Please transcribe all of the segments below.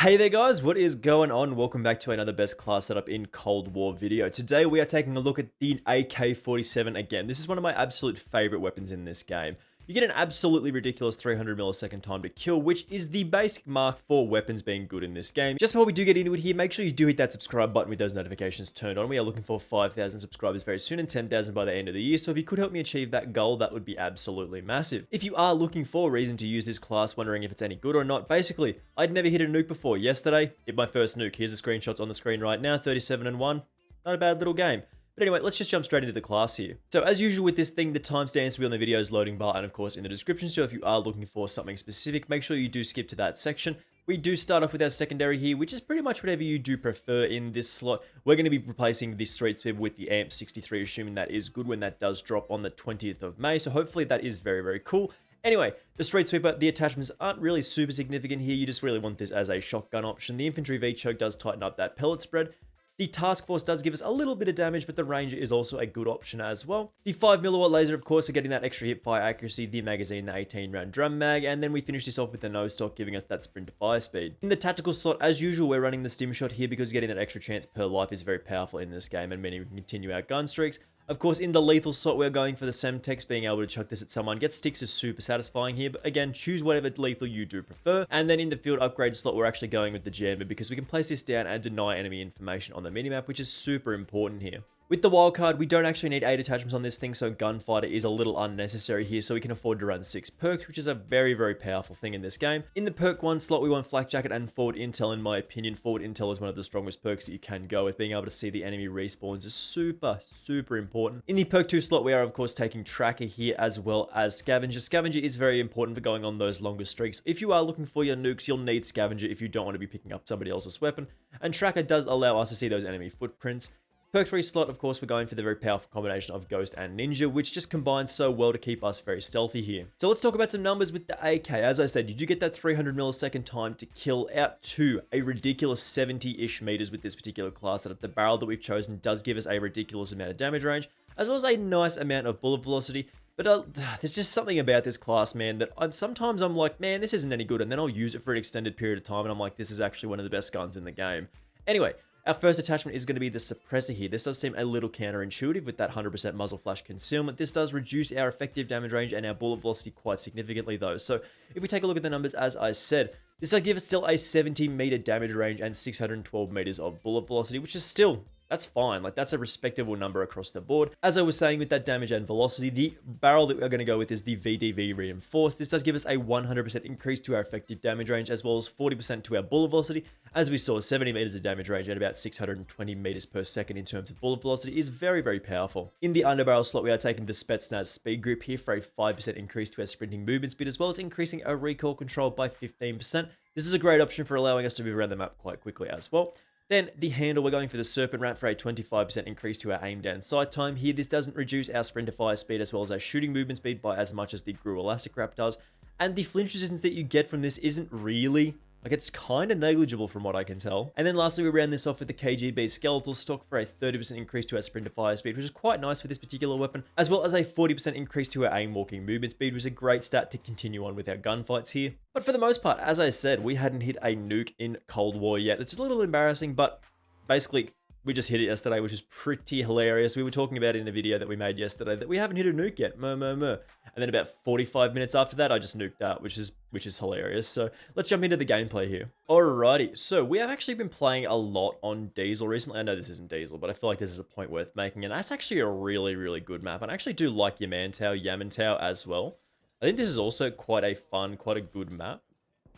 Hey there guys, what is going on? Welcome back to another best class setup in Cold War video. Today we are taking a look at the AK47 again. This is one of my absolute favorite weapons in this game. You get an absolutely ridiculous 300 millisecond time to kill, which is the basic mark for weapons being good in this game. Just before we do get into it here, make sure you do hit that subscribe button with those notifications turned on. We are looking for 5,000 subscribers very soon and 10,000 by the end of the year, so if you could help me achieve that goal, that would be absolutely massive. If you are looking for a reason to use this class, wondering if it's any good or not, basically, I'd never hit a nuke before. Yesterday, hit my first nuke. Here's the screenshots on the screen right now, 37 and 1. Not a bad little game. But anyway, let's just jump straight into the class here. So as usual with this thing, the timestamps will be on the video's loading bar and of course in the description. So if you are looking for something specific, make sure you do skip to that section. We do start off with our secondary here, which is pretty much whatever you do prefer in this slot. We're going to be replacing the Street Sweeper with the AMP63, assuming that is good when that does drop on the 20th of May. So hopefully that is very, very cool. Anyway, the Street Sweeper, the attachments aren't really super significant here. You just really want this as a shotgun option. The Infantry V-Choke does tighten up that pellet spread. The Task Force does give us a little bit of damage, but the Ranger is also a good option as well. The 5mm laser, of course, we're getting that extra hip fire accuracy, the magazine, the 18-round drum mag, and then we finish this off with the nose stock, giving us that sprint to fire speed. In the tactical slot, as usual, we're running the stim shot here because getting that extra chance per life is very powerful in this game, and meaning we can continue our gun streaks. Of course, in the lethal slot, we're going for the Semtex. Being able to chuck this at someone. Get sticks is super satisfying here, but again, choose whatever lethal you do prefer. And then in the field upgrade slot, we're actually going with the Jammer because we can place this down and deny enemy information on the minimap, which is super important here. With the Wildcard, we don't actually need 8 attachments on this thing, so Gunfighter is a little unnecessary here, so we can afford to run 6 perks, which is a very, very powerful thing in this game. In the perk 1 slot, we want Flak Jacket and Forward Intel, in my opinion. Forward Intel is one of the strongest perks that you can go with. Being able to see the enemy respawns is super, super important. In the perk 2 slot, we are, of course, taking Tracker here as well as Scavenger. Scavenger is very important for going on those longer streaks. If you are looking for your nukes, you'll need Scavenger if you don't want to be picking up somebody else's weapon. And Tracker does allow us to see those enemy footprints. Perk 3 slot, of course, we're going for the very powerful combination of Ghost and Ninja, which just combines so well to keep us very stealthy here. So let's talk about some numbers with the AK. As I said, you do get that 300 millisecond time to kill out to a ridiculous 70-ish meters with this particular class setup. The barrel that we've chosen does give us a ridiculous amount of damage range, as well as a nice amount of bullet velocity. But there's just something about this class, man, that sometimes I'm like, man, this isn't any good, and then I'll use it for an extended period of time, and I'm like, this is actually one of the best guns in the game. Anyway, our first attachment is going to be the Suppressor here. This does seem a little counterintuitive with that 100% muzzle flash concealment. This does reduce our effective damage range and our bullet velocity quite significantly though. So if we take a look at the numbers, as I said, this does give us still a 70 meter damage range and 612 meters of bullet velocity, which is still, that's fine. Like, that's a respectable number across the board. As I was saying with that damage and velocity, the barrel that we're going to go with is the VDV Reinforced. This does give us a 100% increase to our effective damage range, as well as 40% to our bullet velocity. As we saw, 70 meters of damage range at about 620 meters per second in terms of bullet velocity is very, very powerful. In the underbarrel slot, we are taking the Spetsnaz Speed Grip here for a 5% increase to our sprinting movement speed, as well as increasing our recoil control by 15%. This is a great option for allowing us to move around the map quite quickly as well. Then the handle, we're going for the Serpent Rat for a 25% increase to our aim down sight time. Here, this doesn't reduce our sprint to fire speed as well as our shooting movement speed by as much as the Gru Elastic Wrap does. And the flinch resistance that you get from this isn't really, like, it's kind of negligible from what I can tell. And then lastly, we round this off with the KGB Skeletal Stock for a 30% increase to our sprint to fire speed, which is quite nice for this particular weapon, as well as a 40% increase to our aim walking movement speed, which is a great stat to continue on with our gunfights here. But for the most part, as I said, we hadn't hit a nuke in Cold War yet. It's a little embarrassing, but basically, we just hit it yesterday, which is pretty hilarious. We were talking about in a video that we made yesterday that we haven't hit a nuke yet. And then about 45 minutes after that, I just nuked out, which is hilarious. So let's jump into the gameplay here. Alrighty, so we have actually been playing a lot on Diesel recently. I know this isn't Diesel, but I feel like this is a point worth making. And that's actually a really, really good map. And I actually do like Yamantau as well. I think this is also quite a fun, quite a good map.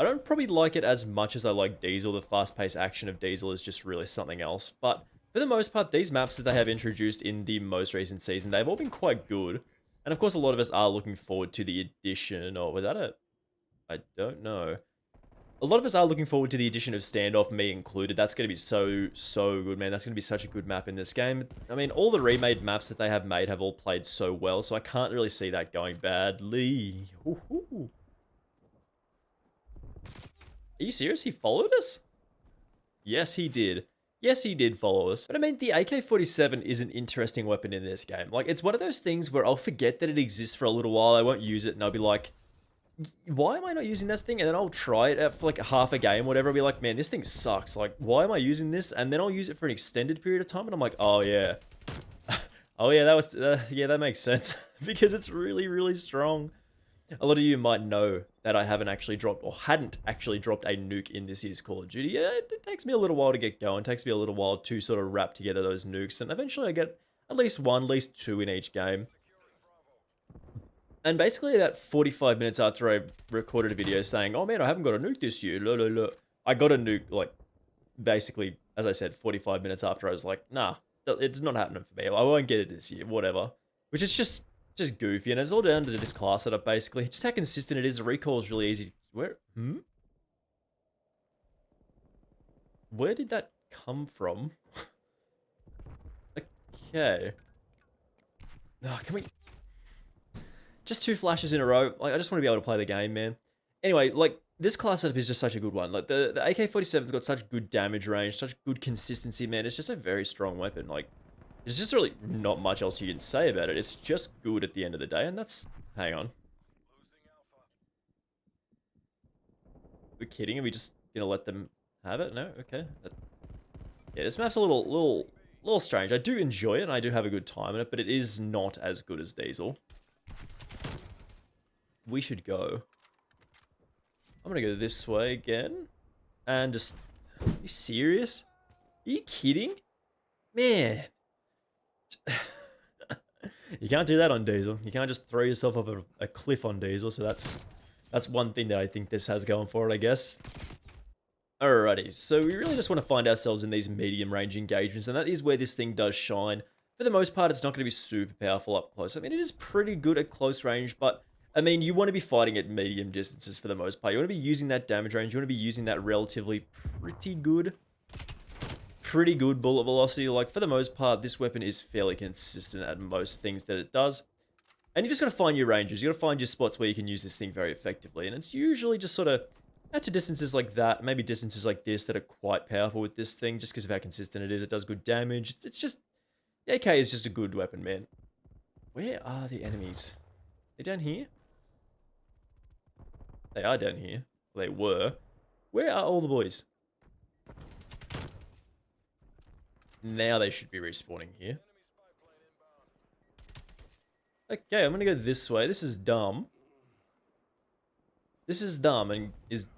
I don't probably like it as much as I like Diesel. The fast-paced action of Diesel is just really something else. But for the most part, these maps that they have introduced in the most recent season, they've all been quite good. And of course, a lot of us are looking forward to the addition, or was that a... I don't know. A lot of us are looking forward to the addition of Standoff, me included. That's going to be so good, man. That's going to be such a good map in this game. I mean, all the remade maps that they have made have all played so well, so I can't really see that going badly. Woohoo. Are you serious? He followed us? Yes, he did. Yes, he did follow us. But I mean, the AK-47 is an interesting weapon in this game. Like, it's one of those things where I'll forget that it exists for a little while. I won't use it, and I'll be like, why am I not using this thing? And then I'll try it for like half a game, whatever. I'll be like, man, this thing sucks. Like, why am I using this? And then I'll use it for an extended period of time, and I'm like, oh yeah, oh yeah, that was yeah, that makes sense because it's really, really strong. A lot of you might know that I haven't actually dropped or hadn't actually dropped a nuke in this year's Call of Duty. Yeah, it takes me a little while to get going. It takes me a little while to sort of wrap together those nukes, and eventually I get at least one, at least two in each game. And basically about 45 minutes after I recorded a video saying, oh man, I haven't got a nuke this year, I got a nuke, like, basically, as I said, 45 minutes after I was like, nah, it's not happening for me. I won't get it this year, whatever. Which is just goofy, and it's all down to this class setup, basically. Just how consistent it is. The recoil is really easy. Where did that come from? Okay. Oh, can we... Just 2 flashes in a row. Like, I just want to be able to play the game, man. Anyway, like, this class setup is just such a good one. Like, the AK47's got such good damage range, such good consistency, man. It's just a very strong weapon. Like, there's just really not much else you can say about it. It's just good at the end of the day, and that's... Hang on. We're kidding? Are we just gonna let them have it? No? Okay. Yeah, this map's a little strange. I do enjoy it, and I do have a good time in it, but it is not as good as Diesel. We should go. I'm gonna go this way again. And just... Are you serious? Are you kidding? Man. You can't do that on Diesel. You can't just throw yourself off a cliff on Diesel, so that's one thing that I think this has going for it, I guess. Alrighty, so we really just want to find ourselves in these medium range engagements, and that is where this thing does shine. For the most part, it's not going to be super powerful up close. I mean, it is pretty good at close range, but I mean, you want to be fighting at medium distances for the most part. You want to be using that damage range. You want to be using that relatively pretty good bullet velocity. Like, for the most part, this weapon is fairly consistent at most things that it does. And you just got to find your ranges. You got to find your spots where you can use this thing very effectively. And it's usually just sort of at to distances like that, maybe distances like this that are quite powerful with this thing, just because of how consistent it is. It does good damage. It's just... The AK is just a good weapon, man. Where are the enemies? They're down here? They are down here. They were. Where are all the boys? Now they should be respawning here. Okay, I'm gonna go this way. This is dumb. This is dumb and is...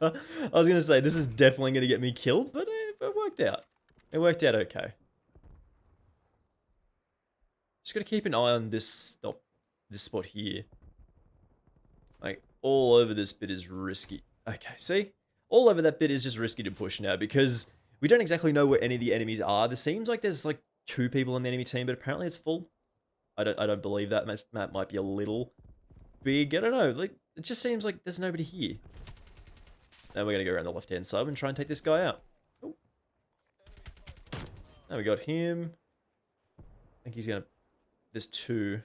I was gonna say, this is definitely gonna get me killed, but it worked out. It worked out okay. Just gotta keep an eye on this spot here. Like, all over this bit is risky. Okay, see? All over that bit is just risky to push now, because we don't exactly know where any of the enemies are. There seems like there's like 2 people on the enemy team, but apparently it's full. I don't believe that. Map might be a little big. I don't know. Like, it just seems like there's nobody here. Now we're gonna go around the left-hand side and try and take this guy out. Oh. Now we got him. I think he's gonna... There's 2.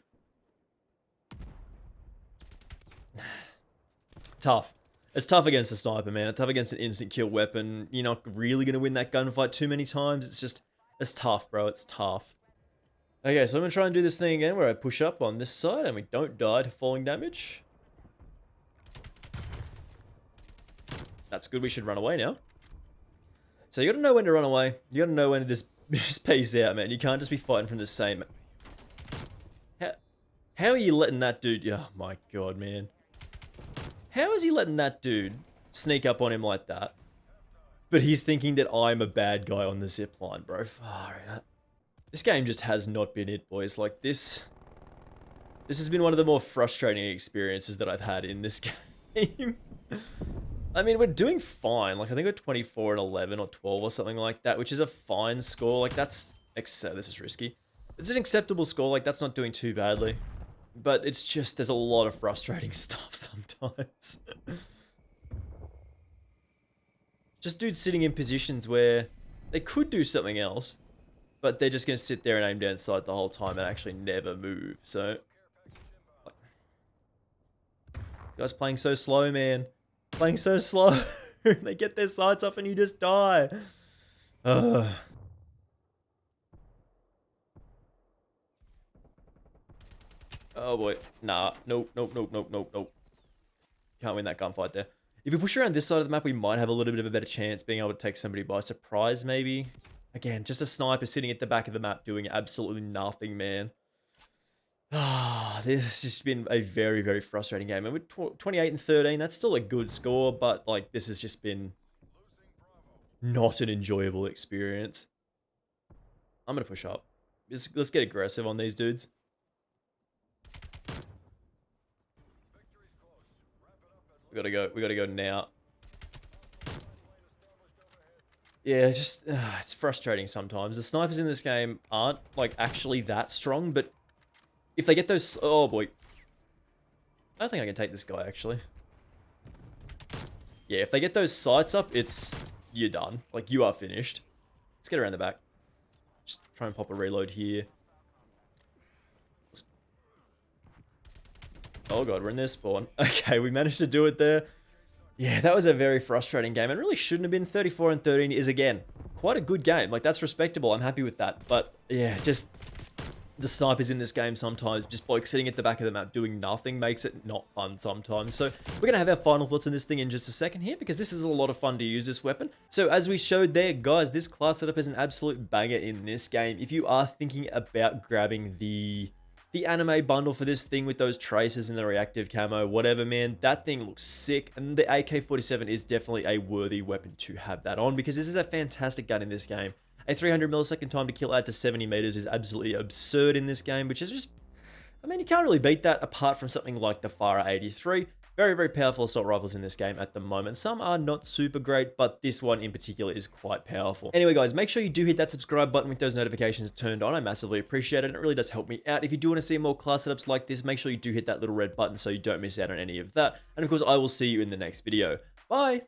Tough. It's tough against a sniper, man. It's tough against an instant kill weapon. You're not really going to win that gunfight too many times. It's tough, bro. It's tough. Okay, so I'm going to try and do this thing again where I push up on this side and we don't die to falling damage. That's good. We should run away now. So you got to know when to run away. You got to know when to just peace out, man. You can't just be fighting from the same... How are you letting that dude... Oh my god, man. How is he letting that dude sneak up on him like that? But he's thinking that I'm a bad guy on the zipline, bro. This game just has not been it, boys. Like, this has been one of the more frustrating experiences that I've had in this game. I mean, we're doing fine. Like, I think we're 24 and 11 or 12 or something like that, which is a fine score. Like, that's... This is risky. It's an acceptable score. Like, that's not doing too badly. But it's just, there's a lot of frustrating stuff sometimes. Just dudes sitting in positions where they could do something else, but they're just going to sit there and aim down sight the whole time and actually never move. So, guys playing so slow, man. Playing so slow. They get their sights up and you just die. Ugh. Oh boy. Nah. Nope, nope, nope, nope, nope, nope. Can't win that gunfight there. If we push around this side of the map, we might have a little bit of a better chance being able to take somebody by surprise, maybe. Again, just a sniper sitting at the back of the map doing absolutely nothing, man. Ah, this has just been a very, very frustrating game. And with 28 and 13, that's still a good score, but like this has just been not an enjoyable experience. I'm gonna push up. Let's get aggressive on these dudes. We gotta go now. Yeah, just it's frustrating sometimes. The snipers in this game aren't like actually that strong, but if they get those, oh boy, I don't think I can take this guy actually. Yeah, if they get those sights up, you're done. Like you are finished. Let's get around the back. Just try and pop a reload here. Oh god, we're in their spawn. Okay, we managed to do it there. Yeah, that was a very frustrating game. It really shouldn't have been. 34 and 13 is, again, quite a good game. Like, that's respectable. I'm happy with that. But, yeah, just the snipers in this game sometimes, just blokes sitting at the back of the map doing nothing makes it not fun sometimes. So, we're going to have our final thoughts on this thing in just a second here, because this is a lot of fun to use this weapon. So, as we showed there, guys, this class setup is an absolute banger in this game. If you are thinking about grabbing the anime bundle for this thing with those traces and the reactive camo, whatever, man, that thing looks sick. And the AK47 is definitely a worthy weapon to have that on, because this is a fantastic gun in this game. A 300 millisecond time to kill out to 70 meters is absolutely absurd in this game, which is just, I mean, you can't really beat that apart from something like the FARA 83. Very, very powerful assault rifles in this game at the moment. Some are not super great, but this one in particular is quite powerful. Anyway, guys, make sure you do hit that subscribe button with those notifications turned on. I massively appreciate it, and it really does help me out. If you do want to see more class setups like this, make sure you do hit that little red button so you don't miss out on any of that. And of course, I will see you in the next video. Bye!